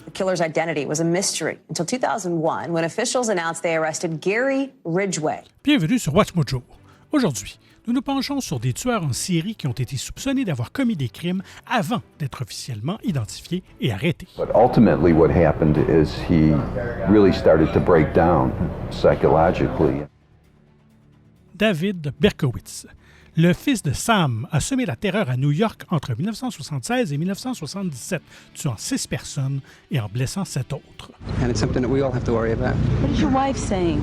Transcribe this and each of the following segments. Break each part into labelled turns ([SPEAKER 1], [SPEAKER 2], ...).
[SPEAKER 1] The killer's identity was a mystery until 2001 when officials announced they arrested Gary Ridgway.
[SPEAKER 2] Bienvenue sur WatchMojo. Aujourd'hui, nous nous penchons sur des tueurs en série qui ont été soupçonnés d'avoir commis des crimes avant d'être officiellement identifiés et arrêtés.
[SPEAKER 3] But ultimately what happened is he really started to break down psychologically.
[SPEAKER 2] David Berkowitz. Le fils de Sam a semé la terreur à New York entre 1976 et 1977, tuant 6 personnes et en blessant 7 autres.
[SPEAKER 4] And it's something that we all have to worry about.
[SPEAKER 5] What is your wife saying?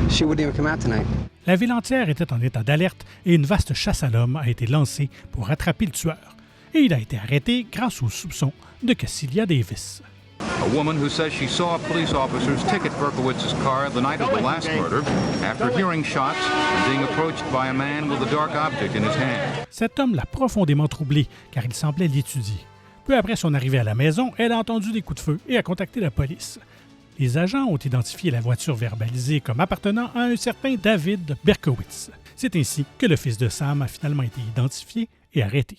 [SPEAKER 4] She wouldn't even come out tonight.
[SPEAKER 2] La ville entière était en état d'alerte et une vaste chasse à l'homme a été lancée pour attraper le tueur. Et il a été arrêté grâce aux soupçons de Cassilia Davis.
[SPEAKER 6] A woman who says she saw police officers ticket Berkowitz's car the night of the last murder after hearing shots and being approached by a man with a dark object in his hand.
[SPEAKER 2] Cet homme l'a profondément troublé car il semblait l'étudier. Peu après son arrivée à la maison, elle a entendu des coups de feu et a contacté la police. Les agents ont identifié la voiture verbalisée comme appartenant à un certain David Berkowitz. C'est ainsi que le fils de Sam a finalement été identifié et arrêté.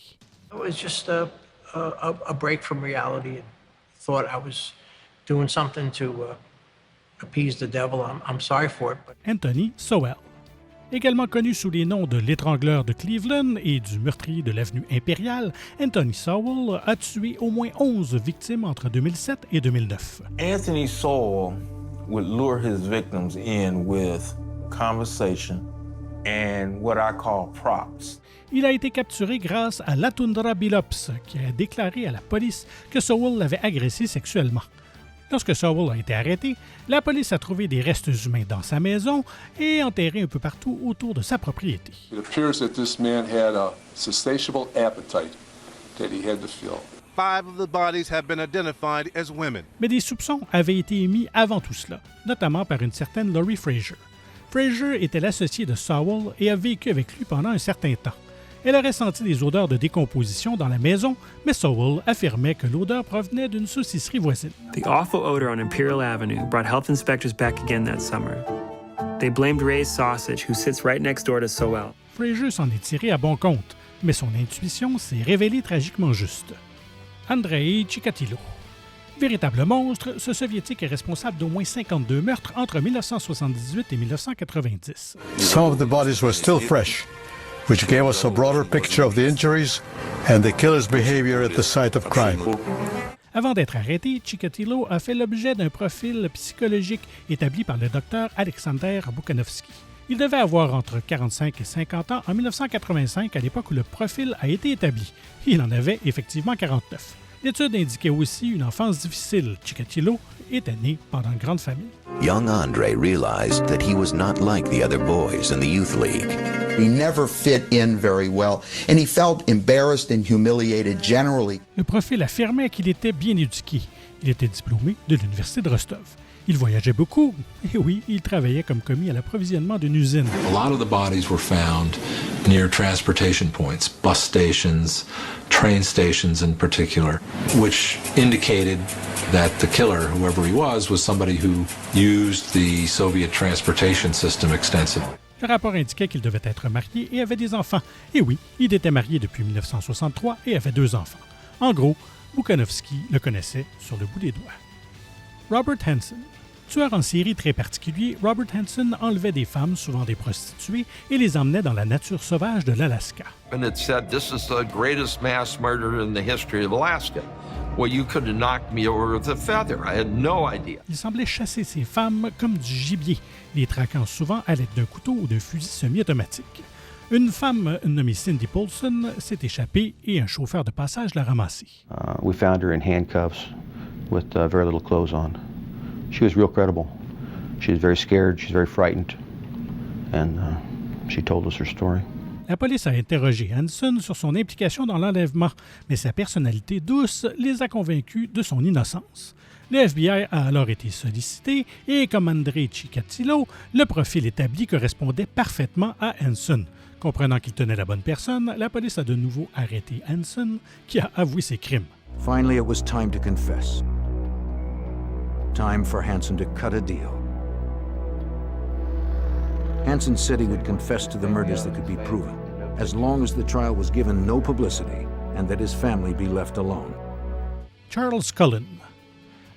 [SPEAKER 7] It was just a break from reality. Thought I was doing something to appease the devil. I'm sorry for it. But...
[SPEAKER 2] Anthony Sowell. Également connu sous les noms de l'étrangleur de Cleveland et du meurtrier de l'avenue Impériale, Anthony Sowell a tué au moins 11 victimes entre 2007 et 2009.
[SPEAKER 8] Anthony Sowell would lure his victims in with conversation and what I call props.
[SPEAKER 2] Il a été capturé grâce à Latundra Billups, qui a déclaré à la police que Sowell l'avait agressé sexuellement. Lorsque Sowell a été arrêté, la police a trouvé des restes humains dans sa maison et enterrés un peu partout autour de sa propriété.
[SPEAKER 9] It appears that this man had a satiable appetite that he had to fill.
[SPEAKER 10] 5 of the bodies have been identified as women.
[SPEAKER 2] Mais des soupçons avaient été émis avant tout cela, notamment par une certaine Laurie Fraser. Fraser était l'associée de Sowell et a vécu avec lui pendant un certain temps. Elle aurait senti des odeurs de décomposition dans la maison, mais Sowell affirmait que l'odeur provenait d'une saucisserie voisine.
[SPEAKER 11] The awful odor on Imperial Avenue brought health inspectors back again that summer. They blamed Ray's Sausage, who sits right next door to Sowell.
[SPEAKER 2] Fraser s'en est tiré à bon compte, mais son intuition s'est révélée tragiquement juste. Andrei Chikatilo. Véritable monstre, ce Soviétique est responsable d'au moins 52 meurtres entre 1978 et 1990.
[SPEAKER 12] Some of the bodies were still fresh, which gave us a broader picture of the injuries and the killer's behavior at the site of crime.
[SPEAKER 2] Avant d'être arrêté, Chikatilo a fait l'objet d'un profil psychologique établi par le docteur Alexander Bukanovsky. Il devait avoir entre 45 et 50 ans en 1985, à l'époque où le profil a été établi. Il en avait effectivement 49. L'étude indiquait aussi une enfance difficile. Chikatilo était né pendant une grande famille.
[SPEAKER 13] Young Andre realized that he was not like the other boys in the youth league.
[SPEAKER 14] He never fit in very well, and he felt embarrassed and humiliated generally.
[SPEAKER 2] Le profil affirmait qu'il était bien éduqué. Il était diplômé de l'université de Rostov. Il voyageait beaucoup, et oui, il travaillait comme commis à l'approvisionnement d'une usine.
[SPEAKER 15] A lot of the bodies were found near transportation points, bus stations, train stations in particular, which indicated that the killer, whoever he was somebody who used the Soviet transportation system extensively.
[SPEAKER 2] Le rapport indiquait qu'il devait être marié et avait des enfants. Et oui, il était marié depuis 1963 et avait 2 enfants. En gros, Bukanovsky le connaissait sur le bout des doigts. Robert Hansen. Tueur en série très particulier, Robert Hansen enlevait des femmes, souvent des prostituées, et les emmenait dans la nature sauvage de l'Alaska.
[SPEAKER 16] And it said, this is the greatest mass murder in the history of Alaska. Well, you could have knocked me over with a feather. I had no idea.
[SPEAKER 2] Il semblait chasser ces femmes comme du gibier, les traquant souvent à l'aide d'un couteau ou d'un fusil semi-automatique. Une femme nommée Cindy Paulson s'est échappée et un chauffeur de passage l'a ramassée.
[SPEAKER 3] We found her in handcuffs with very little clothes on. She was real credible. She was very scared, she was very frightened, and she told us her story.
[SPEAKER 2] La police a interrogé Hansen sur son implication dans l'enlèvement, mais sa personnalité douce les a convaincus de son innocence. Le FBI a alors été sollicité et, comme Andrei Chikatilo, le profil établi correspondait parfaitement à Hansen. Comprenant qu'il tenait la bonne personne, la police a de nouveau arrêté Hansen, qui a avoué ses crimes.
[SPEAKER 17] Finally, it was time to confess. Time for Hansen to cut a deal. Hansen said he would confess to the murders that could be proven, as long as the trial was given no publicity and that his family be left alone.
[SPEAKER 2] Charles Cullen.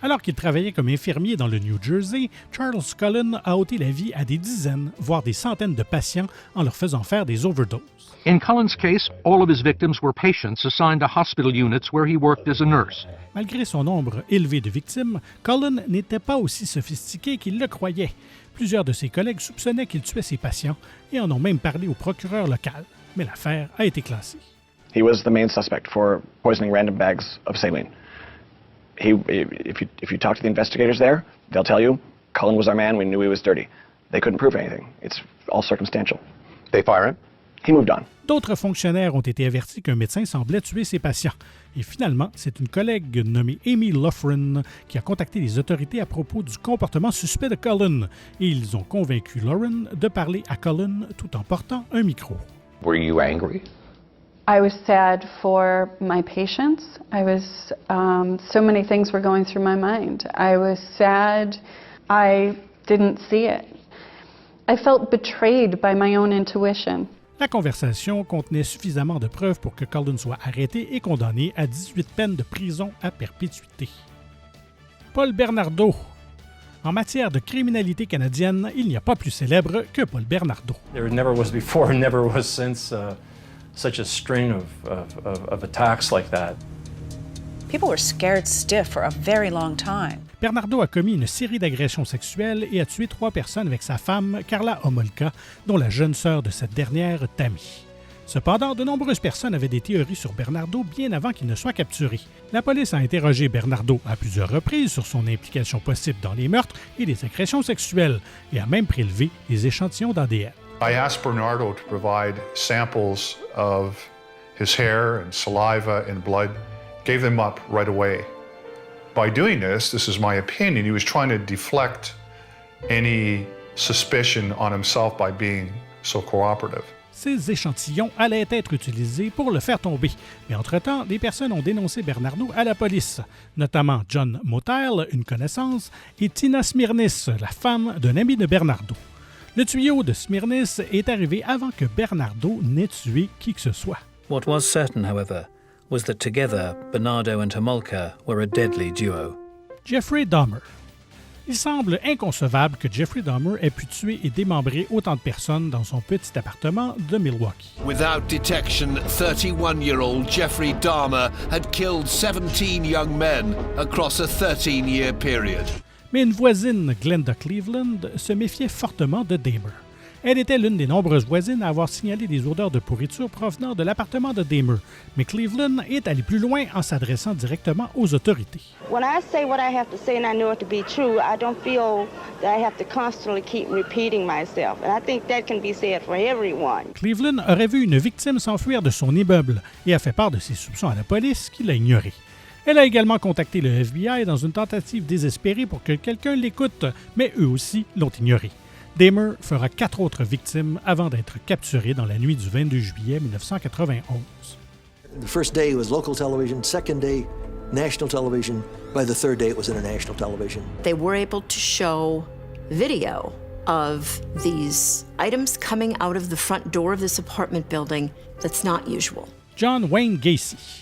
[SPEAKER 2] Alors qu'il travaillait comme infirmier dans le New Jersey, Charles Cullen a ôté la vie à des dizaines, voire des centaines de patients en leur faisant faire des overdoses.
[SPEAKER 5] In Cullen's case, all of his victims were patients assigned to hospital units where he worked as a nurse.
[SPEAKER 2] Malgré son nombre élevé de victimes, Cullen n'était pas aussi sophistiqué qu'il le croyait. Plusieurs de ses collègues soupçonnaient qu'il tuait ses patients et en ont même parlé au procureur local. Mais l'affaire a été classée.
[SPEAKER 18] He was the main suspect for poisoning random bags of saline. If you talk to the investigators there, they'll tell you, Cullen was our man, we knew he was dirty. They couldn't prove anything. It's all circumstantial. They fire him. He moved on.
[SPEAKER 2] D'autres fonctionnaires ont été avertis qu'un médecin semblait tuer ses patients. Et finalement, c'est une collègue nommée Amy Loughran qui a contacté les autorités à propos du comportement suspect de Cullen. Et ils ont convaincu Lauren de parler à Cullen tout en portant un micro.
[SPEAKER 19] Were you angry?
[SPEAKER 20] I was sad for my patients. I was, so many things were going through my mind. I was sad. I didn't see it. I felt betrayed by my own intuition.
[SPEAKER 2] La conversation contenait suffisamment de preuves pour que Cullen soit arrêté et condamné à 18 peines de prison à perpétuité. Paul Bernardo. En matière de criminalité canadienne, il n'y a pas plus célèbre que Paul Bernardo.
[SPEAKER 21] There never was before, never was since such a string of attacks like that.
[SPEAKER 22] People were scared stiff for a very long time.
[SPEAKER 2] Bernardo a commis une série d'agressions sexuelles et a tué 3 personnes avec sa femme, Karla Homolka, dont la jeune sœur de cette dernière, Tammy. Cependant, de nombreuses personnes avaient des théories sur Bernardo bien avant qu'il ne soit capturé. La police a interrogé Bernardo à plusieurs reprises sur son implication possible dans les meurtres et les agressions sexuelles et a même prélevé des échantillons d'ADN.
[SPEAKER 23] I asked Bernardo to provide samples of his hair and saliva and blood, gave them up right away. By doing this is my opinion, he was trying to deflect any suspicion on himself by being so cooperative.
[SPEAKER 2] Ces échantillons allaient être utilisés pour le faire tomber. Mais entre-temps, des personnes ont dénoncé Bernardo à la police, notamment John Motile, une connaissance, et Tina Smirnis, la femme d'un ami de Bernardo. Le tuyau de Smirnis est arrivé avant que Bernardo n'ait tué qui que ce soit.
[SPEAKER 24] What was certain, however, was that together, Bernardo and Homolka were a deadly duo.
[SPEAKER 2] Jeffrey Dahmer. Il semble inconcevable que Jeffrey Dahmer ait pu tuer et démembrer autant de personnes dans son petit appartement de Milwaukee.
[SPEAKER 25] Without detection, 31-year-old Jeffrey Dahmer had killed 17 young men across a 13-year period.
[SPEAKER 2] Mais une voisine, Glenda Cleveland, se méfiait fortement de Dahmer. Elle était l'une des nombreuses voisines à avoir signalé des odeurs de pourriture provenant de l'appartement de Dahmer. Mais Cleveland est allée plus loin en s'adressant directement aux autorités.
[SPEAKER 26] When I say what I have to say and I know it to be true, I don't feel that I have to constantly keep repeating myself. And I think that can be said for everyone.
[SPEAKER 2] Cleveland aurait vu une victime s'enfuir de son immeuble et a fait part de ses soupçons à la police qui l'a ignoré. Elle a également contacté le FBI dans une tentative désespérée pour que quelqu'un l'écoute, mais eux aussi l'ont ignoré. Dahmer fera 4 autres victimes avant d'être capturé dans la nuit du 22 juillet 1991.
[SPEAKER 27] The first day it was local television, second day national television, by the third day it was international television.
[SPEAKER 28] They were able to show video of these items coming out of the front door of this apartment building that's not usual.
[SPEAKER 2] John Wayne Gacy.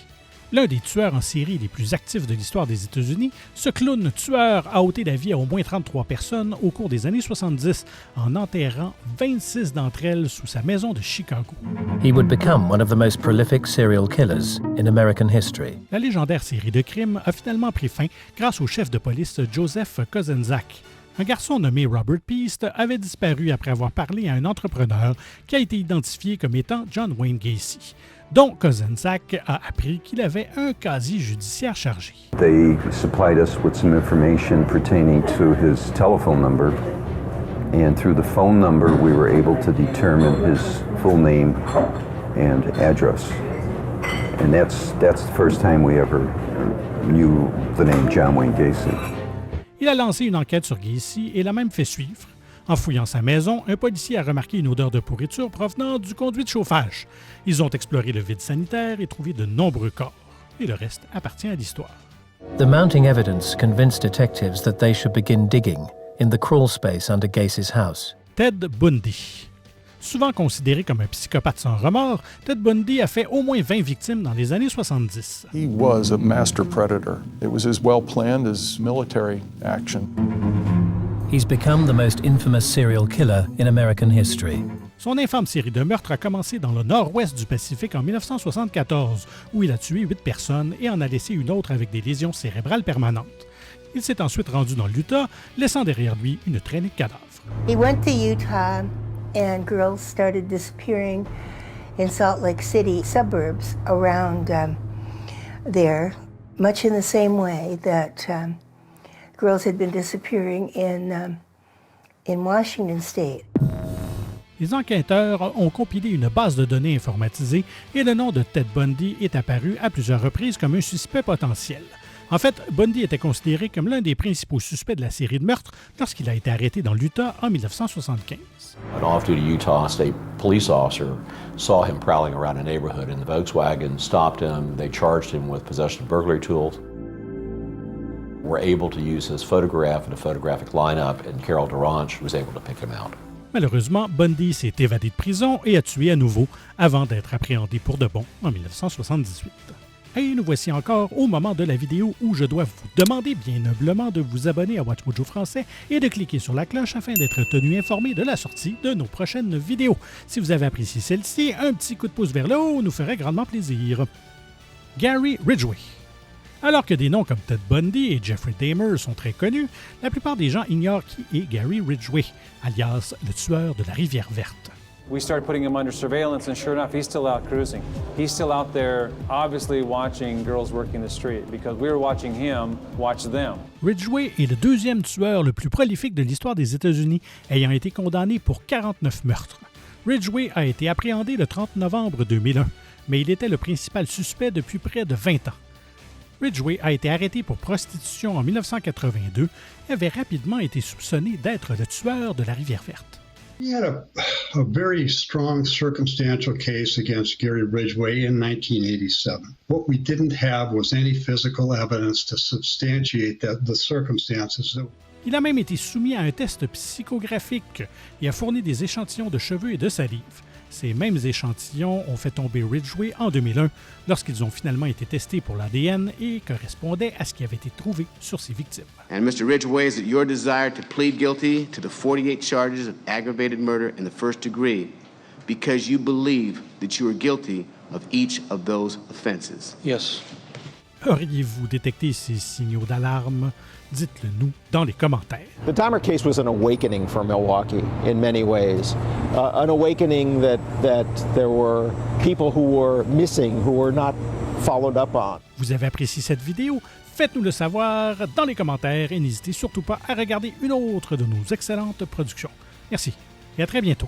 [SPEAKER 2] L'un des tueurs en série les plus actifs de l'histoire des États-Unis, ce clown tueur a ôté la vie à au moins 33 personnes au cours des années 70 en enterrant 26 d'entre elles sous sa maison de Chicago.
[SPEAKER 24] He would become one of the most prolific serial killers in American history.
[SPEAKER 2] La légendaire série de crimes a finalement pris fin grâce au chef de police Joseph Kozenczak. Un garçon nommé Robert Peast avait disparu après avoir parlé à un entrepreneur qui a été identifié comme étant John Wayne Gacy, dont Kozenczak a appris qu'il avait un casier judiciaire chargé.
[SPEAKER 29] They supplied us with some information pertaining to his telephone number, and through the phone number we were able to determine his full name and address. And that's the first time we ever knew the name John Wayne Gacy.
[SPEAKER 2] Il a lancé une enquête sur Gacy et l'a même fait suivre. En fouillant sa maison, un policier a remarqué une odeur de pourriture provenant du conduit de chauffage. Ils ont exploré le vide sanitaire et trouvé de nombreux corps. Et le reste appartient à l'histoire.
[SPEAKER 24] The mounting evidence convinced detectives that they should begin digging in the crawl space under Gacy's house.
[SPEAKER 2] Ted Bundy. Souvent considéré comme un psychopathe sans remords, Ted Bundy a fait au moins 20 victimes dans les années 70.
[SPEAKER 1] He was a master predator. It was as well planned as military action.
[SPEAKER 24] He's become the most infamous serial killer in American history.
[SPEAKER 2] Son infâme série de meurtres a commencé dans le nord-ouest du Pacifique en 1974, où il a tué 8 personnes et en a laissé une autre avec des lésions cérébrales permanentes. Il s'est ensuite rendu dans l'Utah, laissant derrière lui une traînée de cadavres.
[SPEAKER 4] He went to Utah and girls started disappearing in Salt Lake City suburbs around there, much in the same way that girls had been disappearing in Washington State.
[SPEAKER 2] Les enquêteurs ont compilé une base de données informatisée et le nom de Ted Bundy est apparu à plusieurs reprises comme un suspect potentiel. En fait, Bundy était considéré comme l'un des principaux suspects de la série de meurtres lorsqu'il a été arrêté dans l'Utah en 1975.
[SPEAKER 6] An off-duty Utah State police officer saw him prowling around a neighborhood in the Volkswagen, stopped him, they charged him with possession of burglary tools. Were able to use his photograph in a photographic lineup, and Carol Duranch was able to pick him out.
[SPEAKER 2] Malheureusement, Bundy s'est évadé de prison et a tué à nouveau avant d'être appréhendé pour de bon en 1978. Et nous voici encore au moment de la vidéo où je dois vous demander bien humblement de vous abonner à WatchMojo Français et de cliquer sur la cloche afin d'être tenu informé de la sortie de nos prochaines vidéos. Si vous avez apprécié celle-ci, un petit coup de pouce vers le haut nous ferait grandement plaisir. Gary Ridgway. Alors que des noms comme Ted Bundy et Jeffrey Dahmer sont très connus, la plupart des gens ignorent qui est Gary Ridgway, alias le tueur de la Rivière Verte.
[SPEAKER 7] We started putting him under surveillance, and sure enough, he's still out cruising. He's still out there, obviously watching girls working the street, because we were watching him watch them.
[SPEAKER 2] Ridgway est le deuxième tueur le plus prolifique de l'histoire des États-Unis, ayant été condamné pour 49 meurtres. Ridgway a été appréhendé le 30 novembre 2001, mais il était le principal suspect depuis près de 20 ans. Ridgway a été arrêté pour prostitution en 1982 et avait rapidement été soupçonné d'être le tueur de la Rivière Verte.
[SPEAKER 8] We had a very strong circumstantial case against Gary Ridgway in 1987. What we didn't have was any physical evidence to substantiate the circumstances.
[SPEAKER 2] Il a même été soumis à un test psychographique et a fourni des échantillons de cheveux et de salive. Ces mêmes échantillons ont fait tomber Ridgway en 2001 lorsqu'ils ont finalement été testés pour l'ADN et correspondaient à ce qui avait été trouvé sur ses victimes.
[SPEAKER 9] And Mr. Ridgway, is it your desire to plead guilty to the 48 charges of aggravated murder in the first degree because you believe that you are guilty of each of those offenses?
[SPEAKER 7] Yes.
[SPEAKER 2] Auriez-vous détecté ces signaux d'alarme? Dites-le nous dans les commentaires.
[SPEAKER 10] The Dahmer case was an awakening for Milwaukee in many ways. An awakening that there were people who were missing, who were not followed up on.
[SPEAKER 2] Vous avez apprécié cette vidéo? Faites-nous le savoir dans les commentaires et n'hésitez surtout pas à regarder une autre de nos excellentes productions. Merci et à très bientôt.